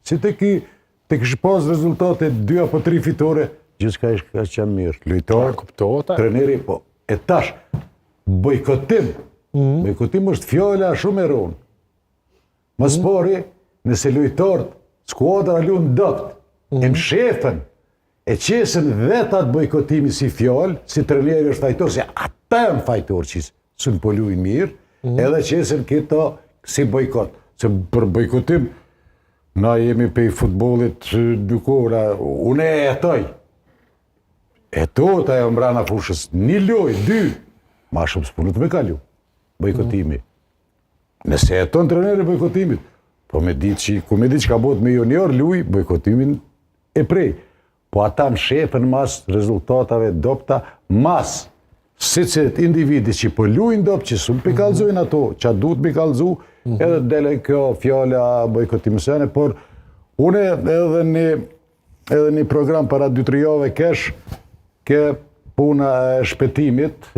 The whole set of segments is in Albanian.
Si të kish pas rezultate 2 apo 3 fitore, gjithçka ka qenë mirë. Lojtar, treneri, po. E tash, bojkotim. Bojkotim është fjala shumë e rëndë. Më spori, nëse lojtarët, skuadra luan dopt, e shefën, e qesën vetat bojkotimi si fjalë, si treneri është fajtor, se ata janë fajtor që s'në po luajnë mirë, edhe qesën këto si bojkot. Se për bojkotim, na jemi pej futbollit dykora, unë e jetoj. Etot ajo mbrana fushës, 1 lojë, 2, ma shumë s'punut me kalu, bojkotimi. Nëse jeton treneri bojkotimit, po me ditë që ka bot me junior luj, bojkotimin e prej. Po ata më shefën mas rezultatave dopta, mas si që individi që po lujnë dopt, që su më kalzojnë ato, që duhet më kalzu, edhe dele kjo fjalla bojkotimisene, por une edhe një program para 2-3 jave kesh, ke puna e shpetimit,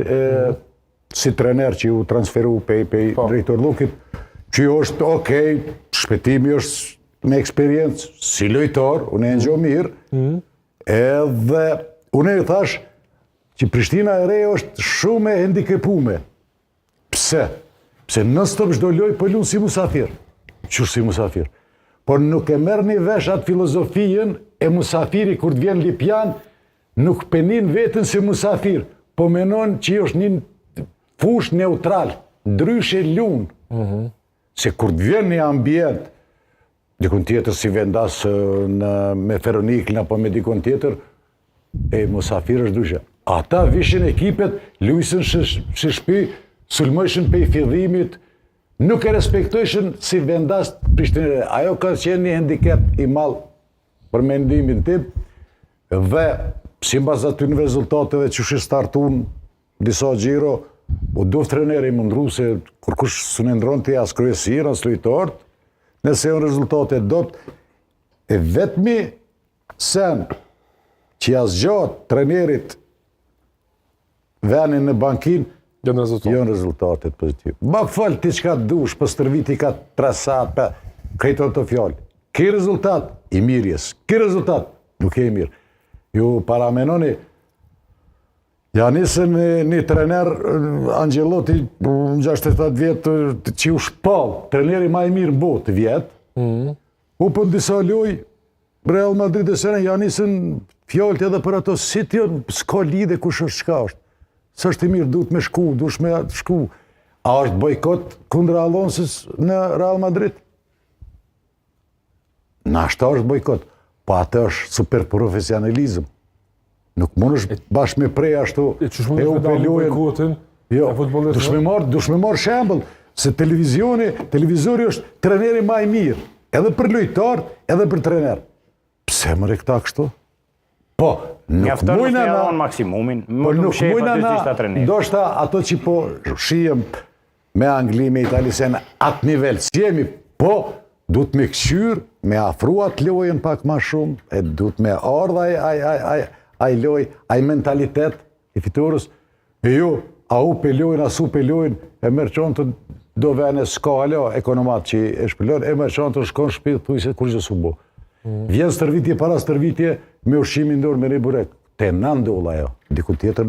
si trener që ju transferu pej drejtor Lukit, që është okej, shpetimi është me eksperiencë, si lojtar, unë e ngjo mirë, edhe unë e thash që Prishtina e re është shumë e hendikepume. Pse? Pse non-stop çdo lojë po luan si musafir. Qysh si musafir? Por nuk e merr një vesh atë filozofinë e musafiri kur të vjen Lipjan, nuk penin veten si musafir, po menon që është një fush neutral, ndryshe luan. Se kur të vjen një ambient, dikun tjetër si vendas me Feronikën apo me dikun tjetër, e musafir është ndryshe. Ata vishin ekipet, luajshin në shtëpi, sulmojshin pej fillimit, nuk e respektojshin si vendas Prishtinere. Ajo ka qenë një handicap i madh për mendimin tim, dhe sipas aty në rezultateve që shi startun disa xhiro, u doft treneri mundru se kur kush s'u ndronte as kryesir, as lojtarët, nëse janë rezultate dopt, e vetmi sen që asgjat trenerit venin në bankin, janë rezultatet pozitiv. Ma fal ti çka dush, për stërviti ka trasat, krejto të fjallë. Ki rezultat, i mirjes. Ki rezultat, nuk e i mirë. Ju paramenoni, ja nisën një trener, Angelotti, 68 vjetë, që u shpall, treneri ma i mirë në botë vjetë, u për në disa loj, Real Madrid e sene, ja nisën fjallët edhe për ato, si t'jon, s'ka lidhe kush është qka është. Së është i mirë, duhet me shku, duhet me shku. A është bojkot kundra Alonsis në Real Madrid? Në ashtë është bojkot, po atë është super profesionalizm. Nuk mund është bashkë me prej ashtu e u pelujën. Jo, dush me marë shembl, se televizori është treneri ma i mirë, edhe për lojtar, edhe për trener. Pse më rekta kështu? Po, nuk mujna na... maksimumin, nuk mujna na... Do shta ato që po shijem me Angli, me Itali, se në atë nivel, si jemi, po, du të me këqyr, me afruat lojën pak ma shumë, e du të me ardha aj loj, aj mentalitet i fiturës, e ju, a u pe lojën, as u pe lojën, e mërqon të do vene skala, ekonomat që e shpëllon, e mërqon të shkon shpit, thuj se kur gjë su bo. Vjen stërvitje para stërvitje, me ushqimin dorë me një burek. Te në ndolla jo, diku tjetër